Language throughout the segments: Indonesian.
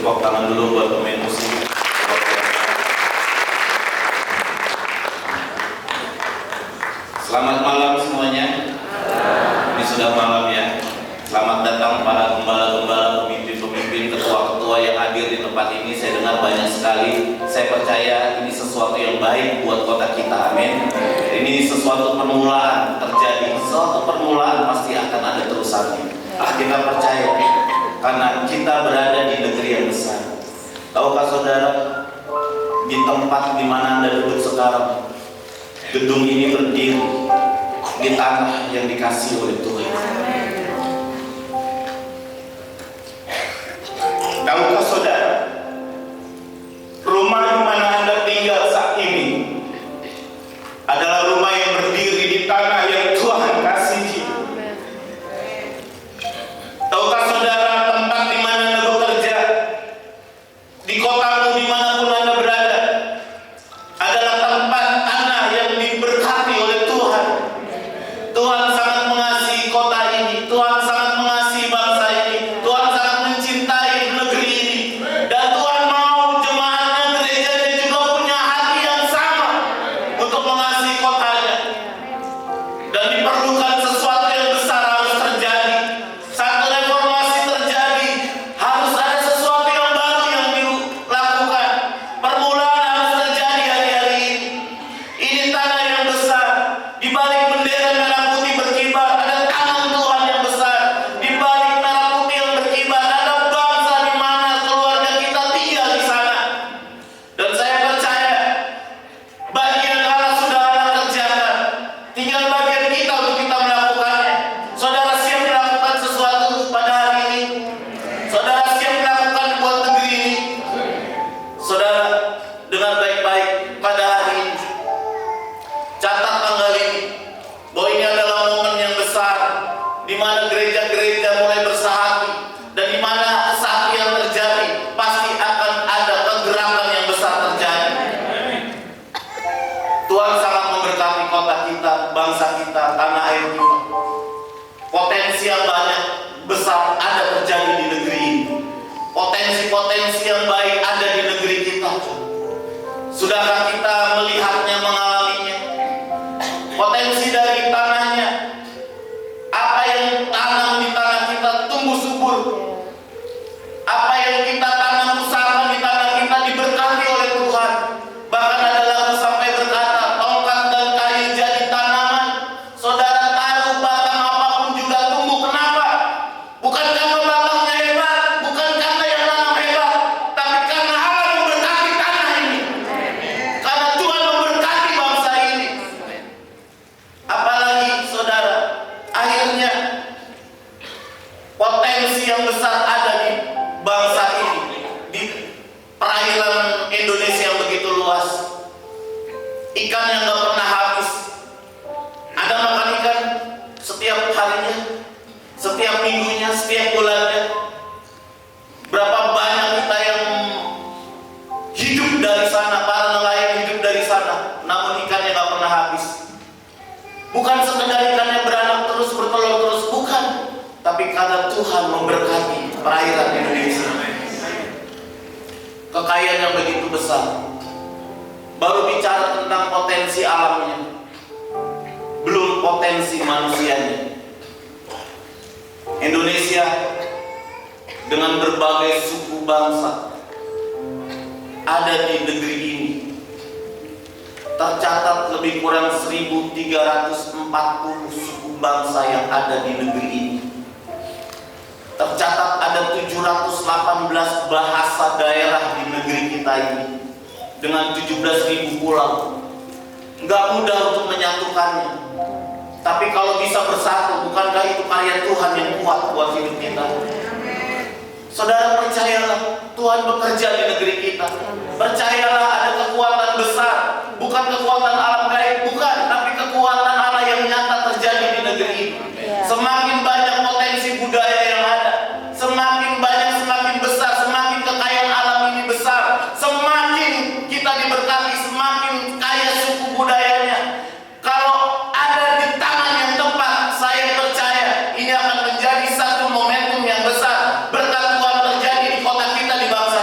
Tepuk tangan dulu buat pemain musik. Selamat malam semuanya. Ini sudah malam ya. Selamat datang para gembala-gembala, pemimpin-pemimpin, ketua-ketua yang hadir di tempat ini. Saya dengar banyak sekali. Saya percaya ini sesuatu yang baik buat kota kita. Amin. Ini sesuatu permulaan terjadi. Suatu permulaan pasti akan ada terusannya. Kita percaya karena kita berada di negeri yang besar. Tahukah saudara, di tempat di mana Anda duduk sekarang, gedung ini berdiri di tanah yang dikasih oleh Tuhan. Tahukah saudara, rumah di mana Anda tinggal saat ini adalah rumah yang berdiri di tanah yang Tuhan kasihi. Tahukah saudara, tempat di mana Anda bekerja, di kotamu dimanapun Anda berada, adalah tempat tanah yang diberkati oleh Tuhan. Tuhan sangat mengasihi kota ini, Tuhan sangat mengasihi bangsa ini, Tuhan sangat mencintai negeri ini, dan Tuhan mau jemaatnya, gerejanya juga punya hati yang sama untuk mengasihi kotanya. Dan diperlukan sesuatu yang besar harus terjadi. Satu reformasi terjadi, harus ada sesuatu yang baru yang dilakukan. Permulaan harus terjadi hari-hari ini. Ini tanah yang besar. Di balik bendera merah putih berkibar, ada tangan Tuhan yang besar. Di balik merah putih yang berkibar, ada bangsa di mana keluarga kita tinggal di sana. Dan saya percaya bagian Allah sudah Allah kerjakan. Tinggal bagian kita untuk kita melakukannya. Saudara siap melakukan sesuatu pada hari ini? Saudara siap melakukan buat negeri ini? Saudara, dengar baik-baik pada hari ini. Catat tanggal ini, bahwa ini adalah momen yang besar di mana gereja-gereja mulai bersahati, dan di mana kesatuan terjadi, pasti akan ada pergerakan yang besar terjadi. Tuhan sangat memberkati kota kita, bangsa kita, tanah air kita. Potensi yang banyak besar ada terjadi di negeri ini. Potensi-potensi yang baik ada di negeri kita. Sudahkah kita melihatnya, mengalaminya? Potensi dari tanahnya, apa yang tanam di tanah kita tumbuh subur. Apa yang kita tanam, usahakan di tanah kita diberkati oleh Tuhan. Bahkan ada lagu sampai berkata, tongkat dan kayu jadi tanaman, saudara taruh batang apapun juga tumbuh. Kenapa? Bukan karena batangnya hebat, bukan karena yang nanam hebat, tapi karena Allah memberkati tanah ini. Karena Tuhan memberkati bangsa ini. Apalagi saudara, akhirnya potensi yang besar ada di bangsa ini, di perairan Indonesia yang begitu luas. Ikan yang gak pernah habis. Ada makan ikan setiap harinya, setiap minggunya, setiap bulannya. Berapa banyak kita yang hidup dari sana, para nelayan hidup dari sana, namun ikannya gak pernah habis. Bukan sekedar ikannya beranak terus, bertelur terus, bukan. Tapi karena Tuhan memberkati perairan Indonesia. Kekayaan yang begitu besar. Baru bicara tentang potensi alamnya, belum potensi manusianya. Indonesia dengan berbagai suku bangsa ada di negeri ini. Tercatat lebih kurang 1.340 suku bangsa yang ada di negeri ini. Tercatat ada 718 bahasa daerah di negeri kita ini, dengan 17.000 pulau. Nggak mudah untuk menyatukannya. Tapi kalau bisa bersatu, bukankah itu karya Tuhan yang kuat buat hidup kita? Saudara, percayalah, Tuhan bekerja di negeri kita. Percayalah, ada kekuatan besar. Bukan kekuatan alam gaib, bukan, tapi kekuatan Allah yang nyata terjadi di negeri ini. Semakin banyak potensi budaya yang ada, semakin banyak, semakin besar, semakin kekayaan alam ini besar, semakin kita diberkati, semakin kaya suku budayanya. Kalau ada di tangan yang tepat, saya percaya ini akan menjadi satu momentum yang besar. Berkat Tuhan terjadi di kota kita, di bangsa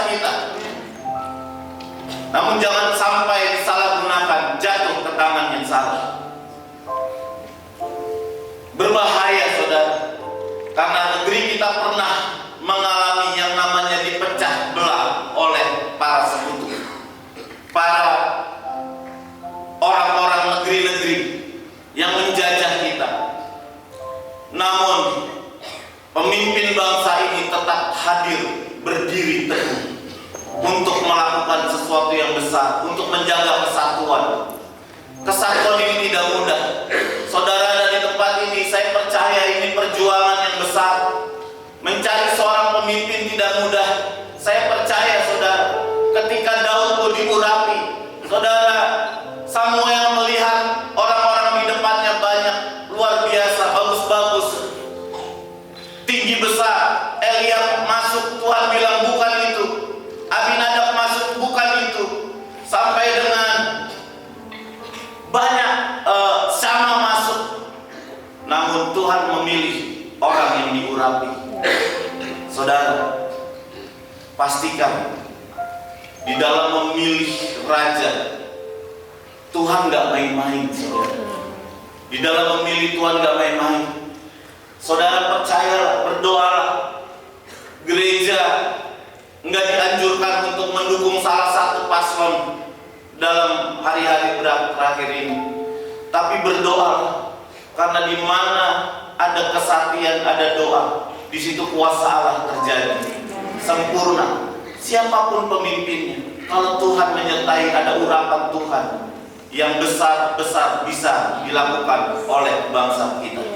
hadir, berdiri teguh untuk melakukan sesuatu yang besar, untuk menjaga kesatuan. Kesatuan ini tidak mudah. Saudara ada di tempat ini, saya percaya ini perjuangan yang besar. Mencari seorang pemimpin tidak mudah. Saya percaya saudara, ketika Daud pun diurapi, saudara, Samuel melihat orang-orang di depannya banyak, luar biasa, bagus-bagus, tinggi besar. Eliab masuk, Tuhan bilang bukan itu. Abinadab masuk, bukan itu. Sampai dengan banyak Sama masuk. Namun Tuhan memilih orang yang diurapi. Saudara, pastikan di dalam memilih raja, Tuhan gak main-main, saudara. Di dalam memilih Tuhan gak main-main. Saudara percayalah, berdoalah. Gereja nggak dianjurkan untuk mendukung salah satu paslon dalam hari-hari terakhir ini, tapi berdoalah, karena di mana ada kesatian, ada doa, di situ kuasa Allah terjadi sempurna. Siapapun pemimpinnya, kalau Tuhan menyertai, ada urapan Tuhan yang besar-besar bisa dilakukan oleh bangsa kita.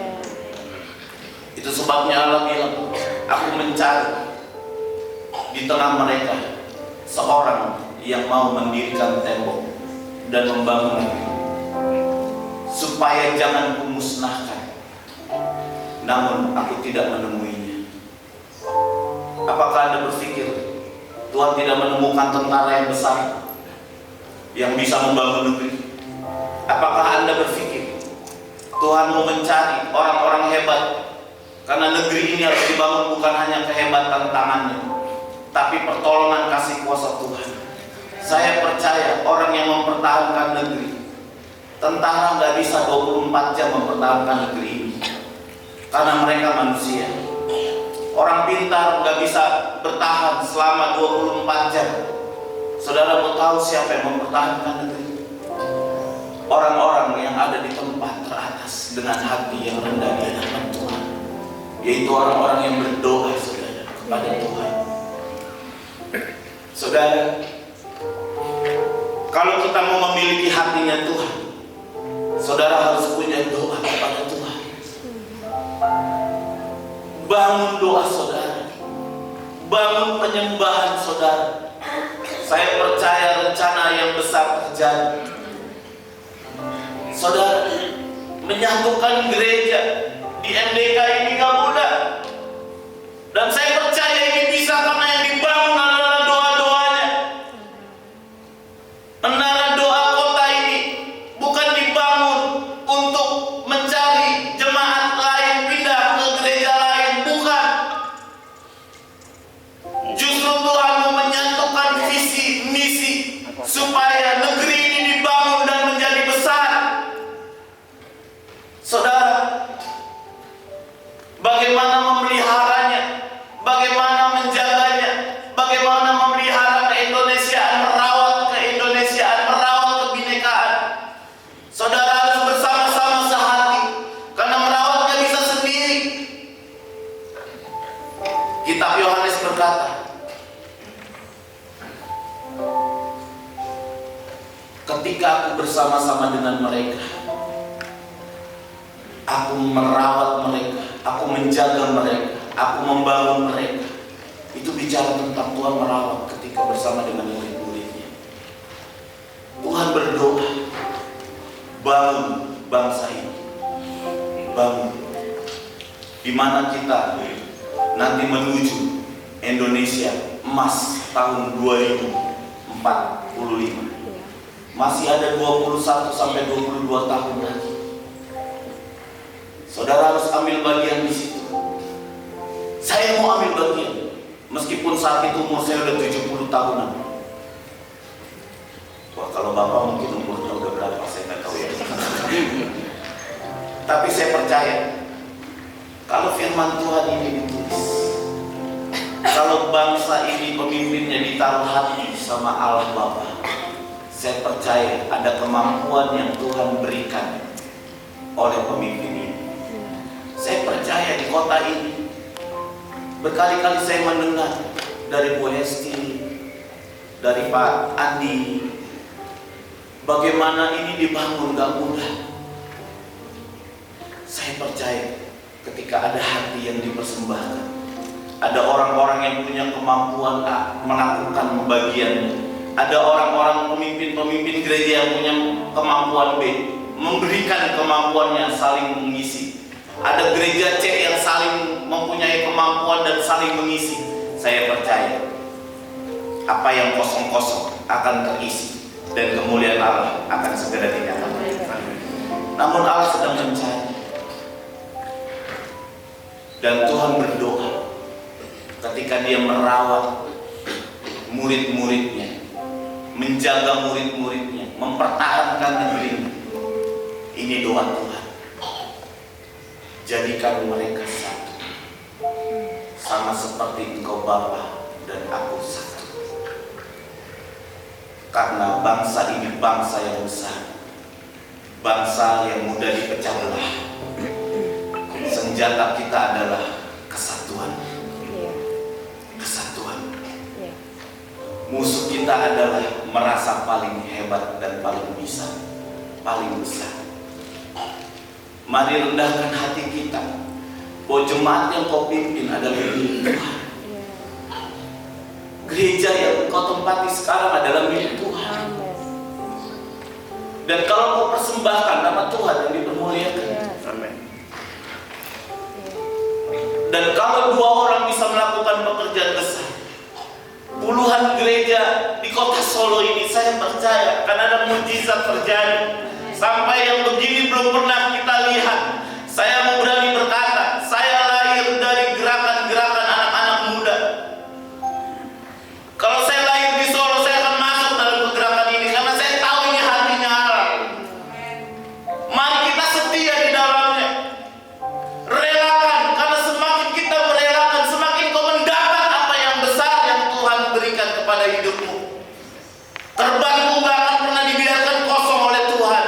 Itu sebabnya Allah bilang, aku mencari di tengah mereka seorang yang mau mendirikan tembok dan membangun negeri, supaya jangan kumusnahkan. Namun aku tidak menemuinya. Apakah Anda berpikir Tuhan tidak menemukan tentara yang besar yang bisa membangun negeri? Apakah Anda berpikir Tuhan mau mencari orang-orang hebat? Karena negeri ini harus dibangun bukan hanya kehebatan tangannya, tapi pertolongan kasih kuasa Tuhan. Saya percaya orang yang mempertahankan negeri, tentara nggak bisa 24 jam mempertahankan negeri ini, karena mereka manusia. Orang pintar nggak bisa bertahan selama 24 jam. Saudara mau tahu siapa yang mempertahankan negeri? Orang-orang yang ada di tempat teratas dengan hati yang rendah di hadapan Tuhan, yaitu orang-orang yang berdoa, saudara, kepada Tuhan. Saudara, kalau kita mau memiliki hatinya Tuhan, saudara harus punya doa kepada Tuhan. Bangun doa saudara, bangun penyembahan saudara. Saya percaya rencana yang besar terjadi. Saudara, menyatukan gereja di MDK ini gak mudah. Dan saya percaya ini bisa karena yang dibangun adalah doa-doanya. Menara doa kota ini bukan dibangun untuk mencari jemaat lain pindah ke gereja lain, bukan. Justru Tuhan mau menyatukan visi misi supaya negeri ini dibangun dan menjadi besar. Saudara, bagaimana memeliharanya, bagaimana menjaganya, bagaimana memelihara keindonesiaan, merawat keindonesiaan, merawat kebinekaan. Saudara harus bersama-sama sehati, karena merawatnya bisa sendiri. Kitab Yohanes berkata, ketika aku bersama-sama dengan mereka, aku merawat mereka, aku menjaga mereka, aku membangun mereka. Itu bicara tentang Tuhan merawat ketika bersama dengan murid-muridnya. Tuhan berdoa, bangun bangsa ini, bangun, di mana kita nanti menuju Indonesia emas tahun 2045. Masih ada 21 sampai 22 tahun lagi. Saudara harus ambil bagian di situ. Saya mau ambil bagian, meskipun saat itu umur saya udah 70 tahunan. Wah, kalau Bapak mungkin umurnya udah berapa, saya nggak tahu ya. Tapi saya percaya, kalau firman Tuhan ini ditulis, kalau bangsa ini pemimpinnya ditaruh hati sama Allah Bapa, saya percaya ada kemampuan yang Tuhan berikan oleh pemimpin ini. Saya percaya di kota ini Berkali-kali saya mendengar dari Bu Hesti, dari Pak Andi, bagaimana ini dibangun gak mudah. Saya percaya ketika ada hati yang dipersembahkan, ada orang-orang yang punya kemampuan A melakukan bagiannya, ada orang-orang pemimpin-pemimpin gereja yang punya kemampuan B memberikan kemampuannya, saling mengisi. Ada gereja C yang saling mempunyai kemampuan dan saling mengisi. Saya percaya apa yang kosong-kosong akan terisi dan kemuliaan Allah akan segera dinyatakan. Namun Allah sedang mencari. Dan Tuhan berdoa ketika Dia merawat murid-muridnya, menjaga murid-muridnya, mempertahankan negerinya. Ini doa Tuhan. Jadikan mereka satu, sama seperti Engkau Bapa dan aku satu. Karena bangsa ini bangsa yang besar, bangsa yang mudah dipecah belah. Senjata kita adalah kesatuan. Kesatuan. Musuh kita adalah merasa paling hebat dan paling bisa, paling besar. Mari rendahkan hati kita bahwa jemaat yang kau pimpin adalah milik Tuhan. Gereja yang kau tempati sekarang adalah milik Tuhan. Dan kalau kau persembahkan, nama Tuhan yang dipermuliakan. Amin. Dan kalau 2 orang bisa melakukan pekerjaan besar, puluhan gereja di kota Solo ini, saya percaya akan ada mujizat terjadi. Sampai yang begini belum pernah kita lihat. Saya mau berani berkata, saya lahir dari gerakan-gerakan anak-anak muda. Kalau saya lahir di Solo, saya akan masuk dalam gerakan ini karena saya tahu ini hatinya Allah. Mari kita setia di dalamnya. Relakan, karena semakin kita merelakan, semakin kau mendapat apa yang besar yang Tuhan berikan kepada hidupmu. Terbangmu gak akan pernah dibiarkan kosong oleh Tuhan.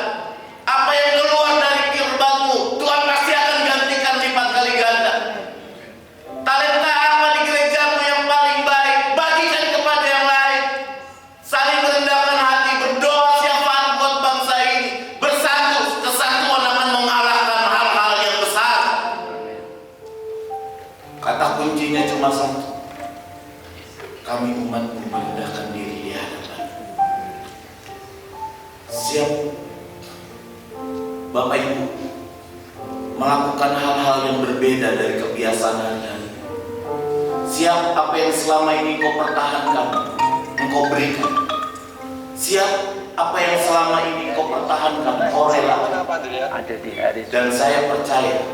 Apa yang keluar dari gerbangmu, Tuhan pasti akan gantikan lipat kali ganda. Talenta apa di gerejamu yang paling baik, bagikan kepada yang lain. Saling merendahkan hati, berdoa syafaat buat bangsa ini. Bersatu, kesatuan akan mengalahkan hal-hal yang besar. Kata kuncinya cuma satu. Kami umatmu merendahkan diri di hadapan. Siap Bapak Ibu melakukan hal-hal yang berbeda dari kebiasaan hari-hari. Siap apa yang selama ini kau pertahankan, engkau berikan. Siap apa yang selama ini kau pertahankan, kau relakan. Dan saya percaya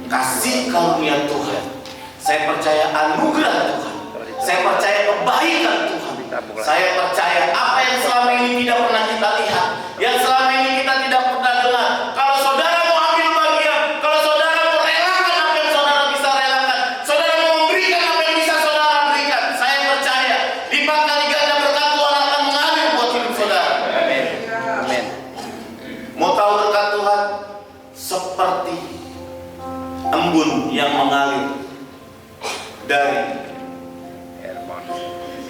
kasih karunia Tuhan, saya percaya anugerah Tuhan, saya percaya kebaikan Tuhan, saya percaya apa yang selama ini tidak pernah kita lihat, yang selama ini kita tidak pernah dengar. Kalau saudara mau ambil bagian, kalau saudara mau relakan apa yang saudara bisa relakan, saudara mau memberikan apa yang bisa saudara berikan, saya percaya lipat kali ganda berkat Tuhan akan mengalir buat hidup saudara. Amin. Amin. Mau tahu berkat Tuhan? Seperti embun yang mengalir dari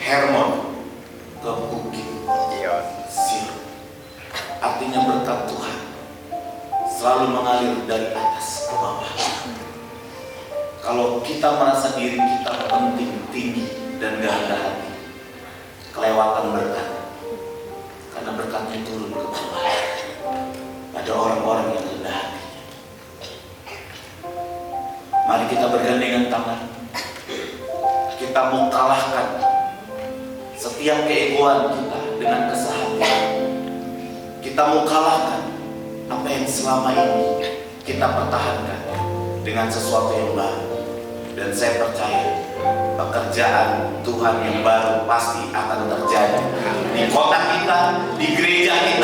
Hermon ke bukit Sion. Artinya berkat Tuhan selalu mengalir dari atas ke bawah. Kalau kita merasa diri kita penting, tinggi dan gak rendah hati, kelewatan berkat. Karena berkatnya turun ke bawah pada orang-orang yang rendah hati. Mari kita bergandengan tangan. Kita mau kalahkan setiap keegoan kita dengan kesehatan. Kita mau kalahkan apa yang selama ini kita pertahankan dengan sesuatu yang baru. Dan saya percaya pekerjaan Tuhan yang baru pasti akan terjadi di kota kita, di gereja kita,